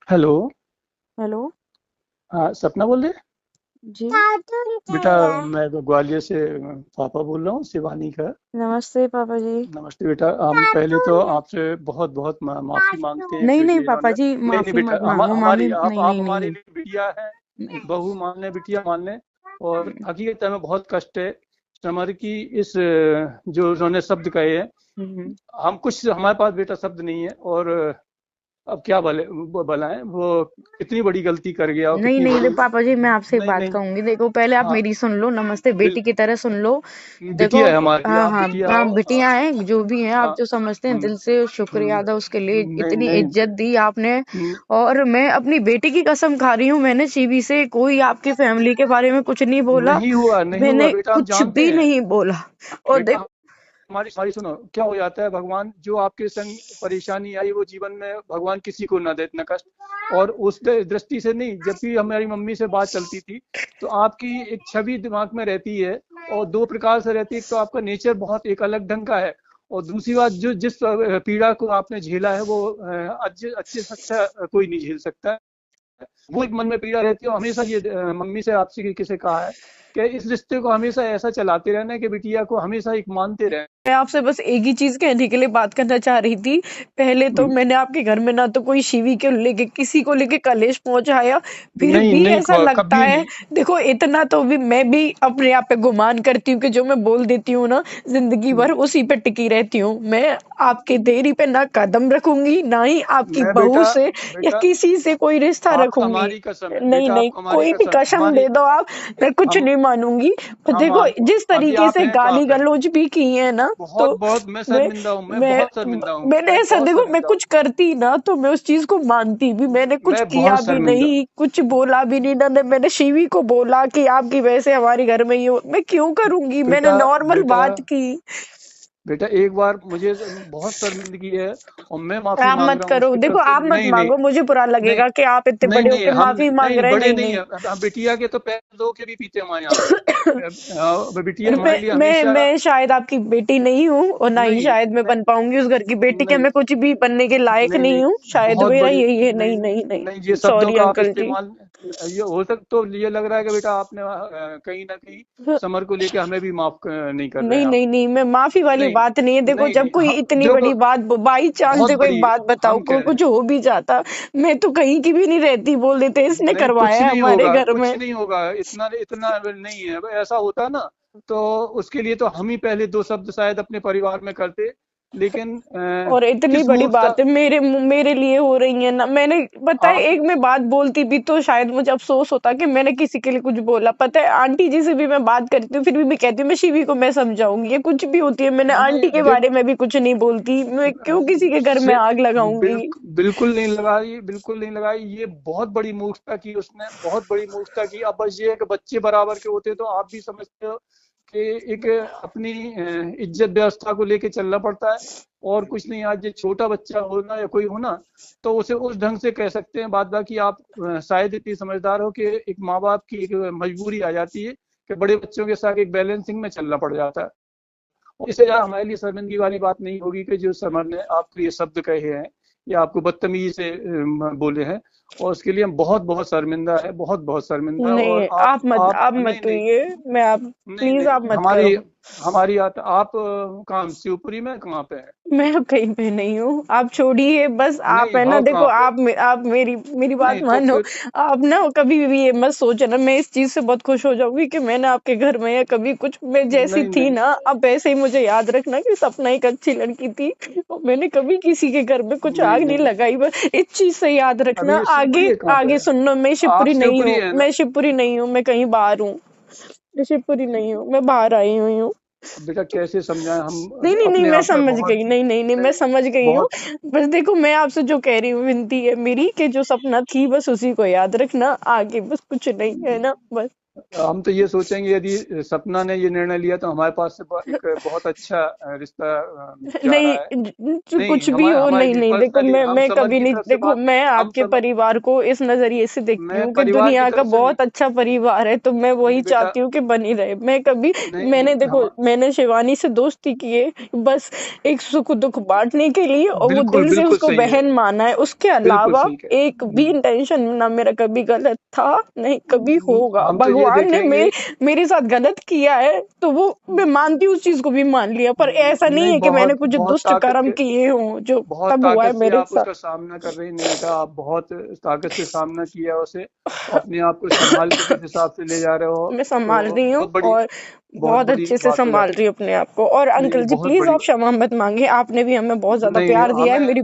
Hello. Hello. हाँ, सपना बोल रहे हैं? जी। बेटा, मैं तो ग्वालियर से पापा बोल रहा हूँ, शिवानी का। नमस्ते पापा जी। नमस्ते बेटा। हम पहले तो आपसे बहुत बहुत माफी मांगते हैं नहीं नहीं बेटे पापा इन्होंने। जी, नहीं नहीं माफी बेटा, मत मांगो, मामी हमारी नहीं आप नहीं नहीं हमारे नहीं लिए बिटिया है। नहीं। बहू मान लें, बिटिया मान लें। और हकीकत में बहुत कष्ट है हमारे की इस जो उन्होंने शब्द कहे हैं। हम्म। हम कुछ हमारे पास बेटा शब्द नहीं है। और अब क्या भलाएं वो कितनी बड़ी गलती कर गया और नहीं कितनी नहीं, बड़ी। देखो पापा जी, मैं आपसे एक नहीं बात नहीं। कहूंगी। देखो, पहले आप हाँ, मेरी सुन लो, नमस्ते बेटी की तरह सुन लो। देखो, बिटिया है हमारी, हाँ आप हाँ बिटिया हाँ, हो। हाँ। बिटिया हैं जो भी हैं, आप हाँ। जो समझते हैं हम्म, दिल से शुक्रिया अदा उसके लिए, नहीं इतनी नहीं। इज्जत दी आपने। हम्म, और मैं अपनी बेटी की कसम खा रही हूँ, मैंने सीवी से कोई आपकी फैमिली के बारे में कुछ नहीं बोला। नहीं हुआ, नहीं हुआ मैंने बेटा, हम कुछ जानते भी हैं। नहीं बोला। और बेटा, देखो, हमारी हमारी सुनो, क्या हो जाता है, भगवान जो आपके संग परेशानी आई वो जीवन में भगवान किसी को ना दे इतना कष्ट। और उस दृष्टि से नहीं, जब भी हमारी मम्मी से बात चलती थी तो आपकी एक छवि दिमाग में रहती है। और दो प्रकार से रहती है, एक तो आपका नेचर बहुत एक अलग ढंग का है। और दूसरी बात, जो जिस पीड़ा को आपने झेला है वो अच्छे अच्छे से अच्छा कोई नहीं झेल सकता। वो एक मन में पीड़ा रहती है। और हमेशा ये मम्मी से आपसे किसी कहा है कि इस रिश्ते को हमेशा ऐसा चलाते रहना है कि बिटिया को हमेशा एक मानते रहना। मैं आपसे बस एक ही चीज कहने के लिए बात करना चाह रही थी। पहले तो मैंने आपके घर में ना तो कोई शिवी के लेके किसी को लेके कलेश पहुंचाया, फिर नहीं भी नहीं, ऐसा लगता कभी है। नहीं। देखो, इतना तो भी मैं भी अपने आप पे गुमान करती हूँ कि जो मैं बोल देती हूँ ना, जिंदगी भर उसी पे टिकी रहती हूँ। मैं आपके देरी पे ना कदम रखूंगी, ना ही आपकी मैं बहू बेटा, से या बेटा, किसी से कोई रिश्ता आप रखूंगी। हमारी कसम है नहीं बेटा, नहीं, आप हमारी कोई भी कसम, कसम हमारी। दे दो आप, मैं कुछ हम नहीं मानूंगी। पर हम देखो, जिस अभी तरीके आप से हैं तो गाली आप हैं। गलौज भी की है ना, बहुत तो बहुत मैं मैं शर्मिंदा हूँ, मैं मैं बहुत शर्मिंदा हूँ, मैंने मैं ऐसा, बहुत देखो, मैं शर्मिंदा हूँ। कुछ करती ना तो मैं उस चीज को मानती भी, मैंने कुछ मैं किया बहुत भी शर्मिंदा हूँ। नहीं, कुछ बोला भी नहीं ना। मैंने शिवी को बोला कि आपकी वजह से हमारे घर में ये मैं क्यों करूंगी, मैंने बेटा, नॉर्मल बेटा, बात की। बेटा, एक बार मुझे बहुत शर्मिंदगी है और मैं माफी आप मांग मत रहा हूँ करो, उसकी देखो तरफ से। आप मत नहीं नहीं। मांगो, मुझे बुरा नहीं लगेगा कि आप इतने नहीं बड़े नहीं, होके हम माफी मांग नहीं रहे हैं। बड़े नहीं नहीं नहीं। है। हम बिटिया के तो पैर धो के भी पीते हैं हमारे यहाँ पे। बिटिया हमारे लिए मैं हमेशा। मैं शायद आपकी बेटी नहीं हूँ, और ना ही नहीं शायद मैं बन पाऊंगी उस घर की बेटी के। नहीं मैं कुछ भी बनने के लायक नहीं नहीं नहीं, हूँ, शायद बहुत मेरा बड़ी। यही है। नहीं नहीं नहीं नहीं। नहीं, ये शब्दों सॉरी का आप अंकल जी। इस्तेमाल, ये हो सकता तो ये लग रहा है कि बेटा आपने कहीं ना कहीं समर को लेके हमें भी माफ नहीं कर रहे नहीं हैं आप। नहीं नहीं, मैं माफी वाली नहीं बात नहीं है। देखो, नहीं जब नहीं, कोई हाँ, इतनी जो बड़ी बात बाई चांस बहुत से कोई बड़ी बात बताओ, हम को कह रहे कुछ हैं। हो भी जाता, मैं तो कहीं की भी नहीं रहती, बोल देते इसने नहीं, कुछ करवाया है नहीं हमारे होगा, घर कुछ में। नहीं होगा, इतना इतना नहीं है। ऐसा होता ना तो उसके लिए तो हम ही पहले दो शब्द शायद अपने परिवार में करते। लेकिन और इतनी किस बड़ी मूर्खता। बात है मेरे लिए हो रही है ना। मैंने, पता है, आप एक मैं बात बोलती भी तो शायद मुझे अफसोस होता कि मैंने किसी के लिए कुछ बोला। पता है, आंटी जी से भी मैं बात करती हूँ, फिर भी मैं कहती हूँ मैं शिवी को मैं समझाऊंगी, ये कुछ भी होती है, मैंने आंटी नहीं के देख, बारे में भी कुछ नहीं बोलती। मैं क्यों किसी के घर में से आग लगाऊंगी। बिल्कुल नहीं लगाई, बिल्कुल नहीं लगाई। ये बहुत बड़ी मूर्खता की उसने, बहुत बड़ी मूर्खता की। अब बस ये है कि बच्चे बराबर के होते तो आप भी समझते हो कि एक अपनी इज्जत व्यवस्था को लेके चलना पड़ता है। और कुछ नहीं, आज ये छोटा बच्चा होना या कोई होना तो उसे उस ढंग से कह सकते हैं बात। बाकी आप शायद इतनी समझदार हो कि एक माँ बाप की एक मजबूरी आ जाती है कि बड़े बच्चों के साथ एक बैलेंसिंग में चलना पड़ जाता है। इससे ज्यादा हमारे लिए शर्मिंदगी वाली बात नहीं होगी कि जो समर ने आपको ये शब्द कहे हैं या आपको बदतमीजी से बोले हैं। और उसके लिए हम बहुत बहुत शर्मिंदा है, बहुत बहुत शर्मिंदा। और नहीं, आप आप मत नहीं नहीं कहिए। मैं आप नहीं प्लीज नहीं, आप मत हमारी करो। हमारी आप कहाँ शिवपुरी में कहाँ पे है? मैं अब कहीं पे नहीं हूँ, आप छोड़िए बस। आप नहीं, है ना, हो देखो, कहाँ पे? आप मेरी मेरी बात नहीं तो मानो। फिर। आप ना कभी भी ये मत सोचना, मैं इस चीज से बहुत खुश हो जाऊंगी कि मैंने आपके घर में या कभी कुछ, मैं जैसी नहीं थी नहीं ना, अब वैसे ही मुझे याद रखना कि सपना एक अच्छी लड़की थी, और मैंने कभी किसी के घर में कुछ नहीं आग नहीं नहीं, लगाई। बस इस चीज से याद रखना। अभी ये आगे शिवपुरी है कहाँ पे आगे है? सुनना, मैं आप शिवपुरी नहीं शिवपुरी हूँ, है मैं ना? शिवपुरी नहीं हूँ, मैं कहीं बाहर हूँ। मैं शिवपुरी नहीं हूँ, मैं बाहर आई हुई हूँ। अब बेटा कैसे समझाएं हम? नहीं नहीं नहीं, अपने मैं आप में समझ बहुत। गई। नहीं नहीं नहीं, मैं नहीं, समझ गई हूँ। बहुत। बस देखो, मैं आपसे जो कह रही हूँ, विनती है मेरी कि जो सपना थी बस उसी को याद रखना, आगे बस कुछ नहीं है ना, बस। हम तो ये सोचेंगे यदि सपना ने ये निर्णय लिया तो हमारे पास से एक बहुत अच्छा रिश्ता जा रहा है। नहीं, कुछ भी हमारे हो, हमारे नहीं भी नहीं, देखो पर्सनली हम मैं समाज कभी की नहीं, तरफ से देखो बात, मैं हम आपके सब, परिवार को इस नजरिए से देखती मैं हूँ कि परिवार की दुनिया का तरफ से नहीं, बहुत अच्छा परिवार है, तो मैं वही नहीं बेटा, चाहती हूँ कि बनी रहे। मैं कभी, नहीं मैंने देखो, हम, मैंने शिवानी से दोस्ती की है बस एक सुख दुख बांटने के लिए, और वो बिल्कुल दिल से बिल्कुल उसको सही है, बहन माना है। उसके बिल्कुल अलावा सही कह, एक भी इंटेंशन ना मेरा कभी गलत था, नहीं कभी होगा। हम तो ये भगवान ने देखेंगे। मेरे साथ गलत किया है तो वो मैं मानती हूँ, उस चीज को भी मान लिया, पर ऐसा नहीं नहीं, है कि मैंने बहुत कुछ बहुत दुष्ट ताकत कर्म के, किए हों जो बहुत तब हुआ है ताकत से मेरे आप साथ। उसका सामना कर रही नहीं बेटा, आप बहुत ताकत से सामना किया है उसे, अपने आप को संभाल के जिस हिसाब से ले जा रहे हो, मैं संभाल तो रही हूँ, और बहुत बहुत बड़ी अच्छे से बात हो संभाल जाती रही हूँ अपने आप को। और है। नहीं, अंकल जी बहुत प्लीज बड़ी आप क्षमा मत मांगे, आपने भी हमें बहुत ज्यादा नहीं, प्यार दिया है। हमें मेरी